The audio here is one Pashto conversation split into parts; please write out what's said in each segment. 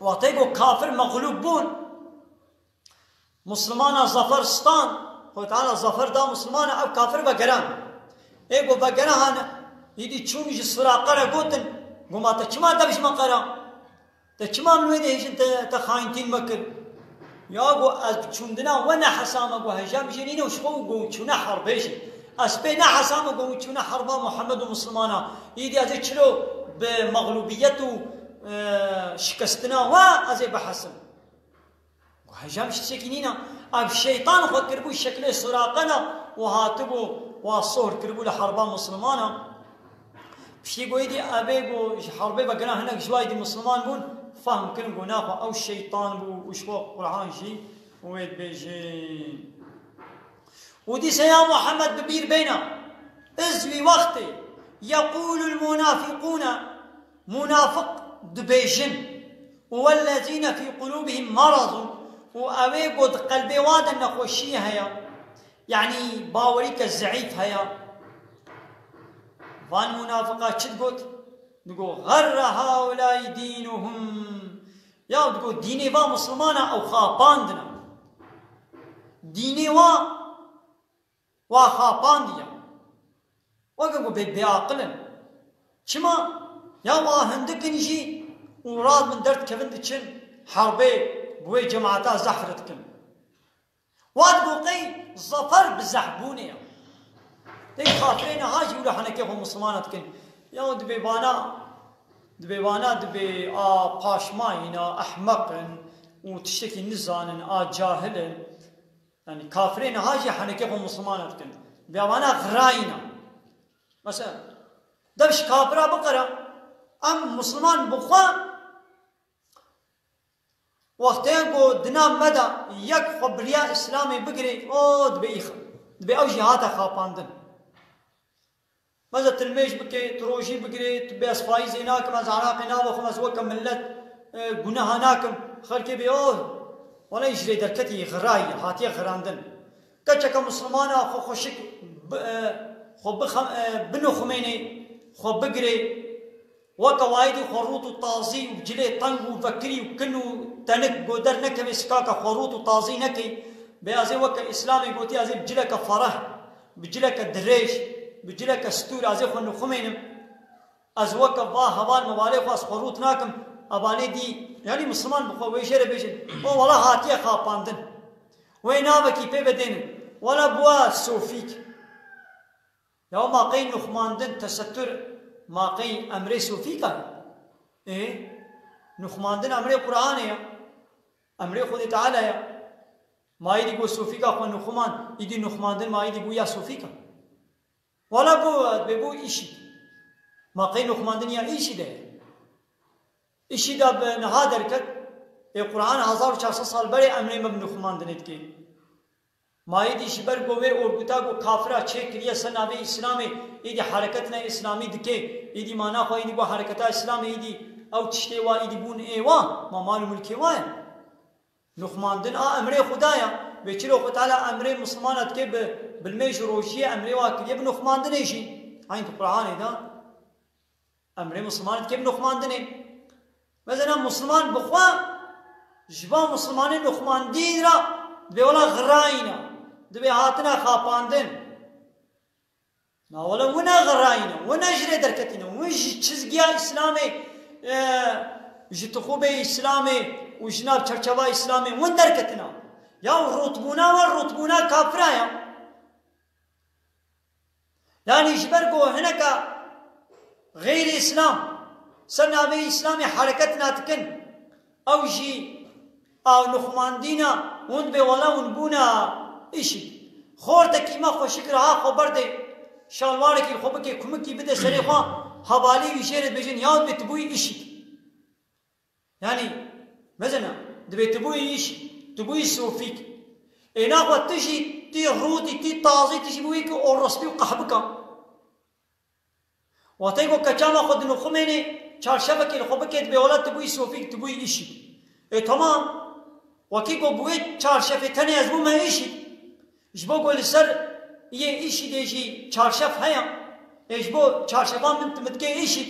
واتيقو كافر مغلوب بون مسلمان ظفر ستان خو تعالى ظفر دا مسلمان او كافر بقران ايقو بقران يدي تشوني جسراقرا قوتن قوما تشما دبش مقرا تشما من وين هيجن تخاينتين مكر ياقو تشوندنا وانا حسام اقو هجام جنين وشخو قو تشونا حربيشي اسبينا حسام اقو تشونا حربا محمد ومسلمانا يدي ازي تشلو بمغلوبيته شكستنا وازي بحسن هجام شتسكينينا اب الشيطان خو كربو الشكل سراقنا وهاتبو والصهر كربو لحربان مسلمانا بشي قويدي ابيقو حربي بقنا هناك شويدي مسلمان بون فهم كن قناقة او الشيطان بو وشبو قرآن شي ويد بيجي ودي يا محمد ببير بينا ازوي وقتي يقول المنافقون منافق دبيجن والذين في قلوبهم مرض وأويقود قلبي وادا نخوشي هيا يعني باوريك الزعيف هيا فان منافقات شد قلت نقول غر هؤلاء دينهم يا تقول ديني با مسلمانا او خاباندنا ديني وخابانديا وقالوا بعقلا شما يا هندك نجي وراد من درت كفن دتشن حربي بوي جماعتا زحفرتكم وادقوا قي ظفر بزحبونيا تي خاطرين هاجي ولا حنا كيف مسلمانتكن يا دبي باشماينا احمق وتشتكي نزان جاهل يعني كافرين هاجي حنا كيف مسلمانتكن بيوانا غراينا مثلا دبش كافرة بقرة ام مسلمان بخوا وقتين قو دنام مدى يك خبريا اسلامي بقري او دبي او جهاتا خاباندن ماذا تلميش بكي تروجي بقري تبي اسفايز هناك ماذا عراقي نابخ ماذا وكم ملت قناه هناكم خلكي بي اوه ولا يجري دركتي غراي هاتي غراندن كتشك مسلمانا خو خوشك خو بنو خميني خو بقري وكوايدي خروط وطازي وبجلي طنق وفكري وكنو تنك قدر نكم اسكاكا خروط وطازي نكي بيازي وكا اسلامي قوتي ازي بجلك فرح بجلك دريش بجلك ستور ازي خنو خمينم از وكا با هوان موالي خاص خروط ناكم اباني دي يعني مسلمان بخوا ويشير بيجن والله هاتيه خاباندن وينابكي بي بدين ولا بوا سوفيك يوم ما قين نخماندن تستر ما قين امري سوفيكا ايه نخماندن امري قرآن يا امري خود تعالى يا ما يدي بو سوفيكا خو نخمان يدي نخماندن ما يدي بو يا سوفيكا ولا بو ايشي ما قين نخماندن يا ايشي ده ايشي ده بنهادر كت القرآن 1400 سال بري امري مبنو خماندن كي ما يدي شبر قوي اورغوتا کو کافرا چه کریه سناوی اسلامي يدي حركتنا اسلامي دكي يدي مانا خو يدي بو حركتا اسلامي يدي او تشتي وا يدي بون ايوا ما مال ملكي وا نخماندن امر خدايا بيچلو خو تعالى امر مسلمانات كي بالميش روشيه امر وا كي بنخماندن ايشي عين القران ده امر مسلمانات كي بنخماندن مثلا مسلمان بخوا جبا مسلمانين نخماندين را بيولا غراينا دبي هاتنا خاباندن ما ولا ونا غراينا ونا جري دركتنا وش تشزقيا اسلامي جتخوبي اسلامي وجناب چرچوا اسلامي وين دركتنا يا والرطبونا كافرايا يعني جبرقو هناك غير اسلام سنابي اسلامي حركتنا تكن او جي او نخماندينا ون بي ولا ون بونا ايشي خورتكي ما خو شكرها خبر دي شالواركي خوبكي كمكي بده سري خو حوالي يشير بجن ياد بتبوي ايشي يعني مثلا دبي تبوي ايشي تبوي سوفيك انا خو تجي تي روتي تي طازي تجي بويك او رسبي وقحبك وتيغو كچاما خود نخميني چارشبكي خوبكي دبي ولا تبوي سوفيك تبوي ايشي تمام وكيكو بوي چارشف تاني از بو ما ايشي جبو قول سر يه ايشي ديجي چارشف هيا اجبو چارشفان من تمتكي ايشي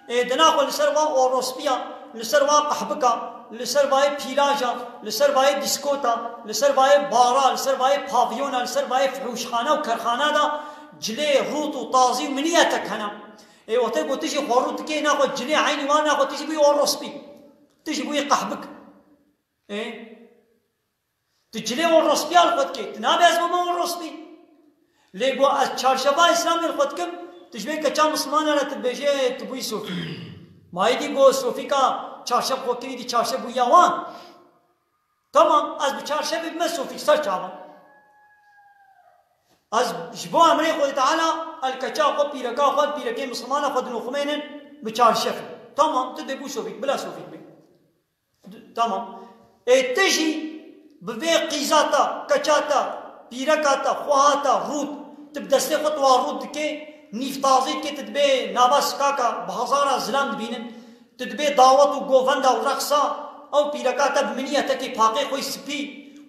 دنا قول سر وا اوروسبيا لسر وا قحبكا لسر واي بيلاجا لسر واي ديسكوتا لسر واي بارا لسر واي بافيونا لسر واي فحوشخانه وكرخانه دا جلي روت وطازي ومنيتك هنا اي وتبو تجي خوروت كي ناخذ جلي عيني وانا اخذ تجي بي ورسبي تجي بي قحبك ايه تجلي ورسبي الخد كي تنابي ازمه ورسبي ليقو چارشبا اسلام الخد كم تجبي كچا مسلمان انا تبيجي تبوي صوفي ما يدي گو صوفي كا چارشب خو كي دي چارشب ويا وان تمام از بچارشب ما صوفي سر چاوا از جبو امري خد تعالى الكچا خو بيركا خد بيركي مسلمان خد نخمين بچارشب تمام تدبو صوفي بلا صوفي تمام تجي بوي قيزاتا كچاتا بيركاتا خواتا رود تبدستي خطوة رود كي نيفتازي كي تدبي ناباس كاكا بهزارة زلام دبينن تدبي دعوت وغوفندا ورقصا او بيركاتا بمنية كي فاقي خوي سبي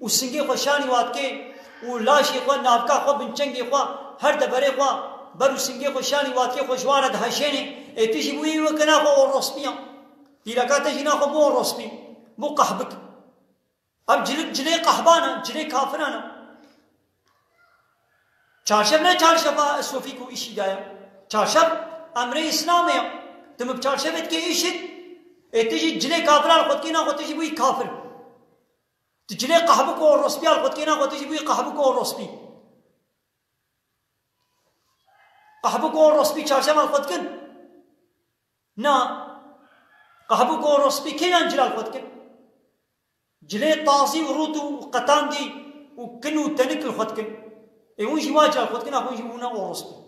وسنگي خوشاني وات كي ولاشي خوا نابكا خوا بنچنگي خوا هر دبري خوا برو سنگي خوشاني وات كي خوشوارة دهشيني تيجي بوي وكنا خوا ورسبيا بيركاتا جينا خوا بو ورسبي مو قحبك اب جلي قحبانا جلي كافرانا چارشب نه چارشب صوفی کو ایشی دایا چارشب امر اسلامه تم چارشبت که ایشی اتجی جلي کافرال خود کی نا خود تجی بوی کافر تجلي قحب کو رسبیال خود کی نا خود تجی بوی قحب کو رسبی قحب کو رسبی چارشب خود کن نا قحب کو رسبی کی انجلال خود کن جلي طازي وروتو وقطان دي وكنو تنك الخدكن اي وين جي واجه الخدكن اخو يجيبونا ورسبي